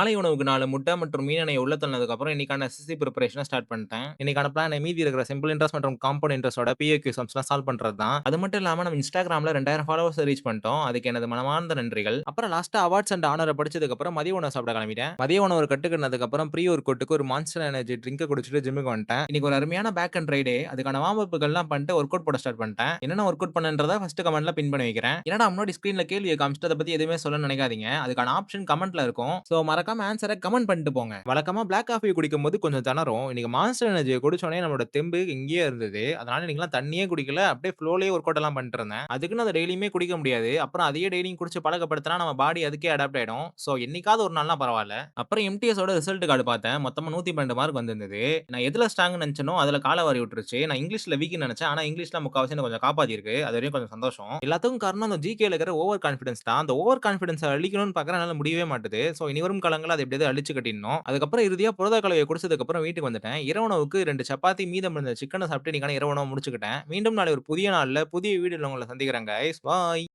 காலை உணவுக்கு 4 முட்டை மற்றும் மீன் எண்ணெய உள்ள தள்ளினதுக்கப்புறம் இன்னைக்கான எஸ்எஸ்சி பிரிப்பரேஷன ஸ்டார்ட் பண்ணிட்டேன். இன்னைக்கான பிளான் மீதி இருக்கிற சிம்பிள் இன்ட்ரெஸ்ட் மற்றும் காம்பவுண்ட் இன்ட்ரெஸ்ட்டோட பிஏக்யூ சம்ஸ்லாம் சால்வ் பண்றது தான். அது மட்டும் இல்லாம நம்ம Instagramல 2000 ஃபாலோவர்ஸ் ரீச் பண்ணிட்டோம். அதுக்கு எனது மனமார்ந்த நன்றிகள். அப்புறம் லாஸ்ட்டா அவார்ட்ஸ் அண்ட் ஹானர படிச்சதுக்கப்புறம் மதிய உணவு சாப்பிட கிளம்பிட்டேன். மதிய உணவு கட்டுக்கினதுக்கப்புறம் ப்ரீ ஒர்க்கவுட்க்கு ஒரு மான்ஸ்டர் எனர்ஜி ட்ரிங்க்க குடிச்சிட்டு ஜிம்முக்கு வந்துட்டேன். இன்னைக்கு ஒரு அருமையான பேக் அண்ட் ரைடே. அதுக்கான வார்ம் அப்கள்லாம் பண்ணிட்டு ஒர்க் அவுட் போட ஸ்டார்ட் பண்ணிட்டேன். என்னென்ன ஒர்க் அவுட் பண்ணேன்றத ஃபர்ஸ்ட் கமெண்ட்ல பின் பண்ணி வைக்கிறேன். என்னடா முன்னாடி ஸ்கிரீன்ல கேள்விய காமிச்சுட்டு அத பத்தி எதுவுமே சொல்லன்னு நினைக்காதீங்க. அதுக்கான ஆப்ஷன் கமெண்ட்ல இருக்கும். சோ மறக்காம ஆன்ஸர கமெண்ட் பண்ணிட்டு போங்க. வழக்கமா பிளாக் காஃபி குடிக்கும்போது கொஞ்சம் திணறும். இன்னைக்கு மான்ஸ்டர் எனர்ஜிய குடிச்சோனே நம்மளோட தெம்பு இங்கேயே இருந்தது. அதனால இன்னைக்குலாம் தண்ணியே குடிக்கல. அப்படியே ஃப்ளோலயே ஒர்க் அவுட் எல்லாம் பண்ணிட்டு இருந்தேன். அதுக்குன்னு அத டெய்லியுமே குடிக்க முடியாது. அப்புறம் அதையே டெய்லியும் குடிச்சு பழக்கப்படுத்தினா நம்ம பாடி அதுக்கே அடாப்ட் ஆயிடும். சோ என்னைக்காவது ஒரு நாள்னா பரவால்ல. அப்புறம் எம்டிஎஸோட ரிசல்ட் கார்டு பார்த்தேன். மொத்தமா 112 மார்க் வந்திருந்தது. நான் எதுல ஸ்ட்ராங்ன்னு நெனச்சேனோ அதுல கால வாரி விட்டுருச்சு. நான் இங்கிலீஷ்ல வீக்ன்னு நெனச்சேன். ஆனா இங்கிலீஷ்ல முக்காவாசி என்ன கொஞ்சம் காப்பாத்திருக்கு. அதுவரையும் கொஞ்சம் சந்தோஷம். எல்லாத்துக்கும் காரணம் அந்த ஜிகேல இருக்கிற ஓவர் கான்ஃபிடன்ஸ் தான். அந்த ஓவர் கான்ஃபிடன்ஸ அழிக்கணும்னு பார்க்குறேன். என்னால முடியவே மாட்டுது. சோ இனி வரும் காலங்கள்ல அத எப்படியாவது அழிச்சு கட்டிடணும். அதுக்கப்புறம் இறுதியா புரத கலவைய குடிச்சதுக்கு அப்புறம் வீட்டுக்கு வந்துட்டேன். இரவு உணவுக்கு 2 சப்பாத்தி மீதம் இருந்த சிக்கன சாப்பிட்டு இன்னைக்கான இரவு உணவ முடிச்சுக்கிட்டேன். மீண்டும் நாளை ஒரு புதிய நாள்ல புதிய வீடியோல உங்கள சந்திக்கிறேன் கைஸ். பாய்.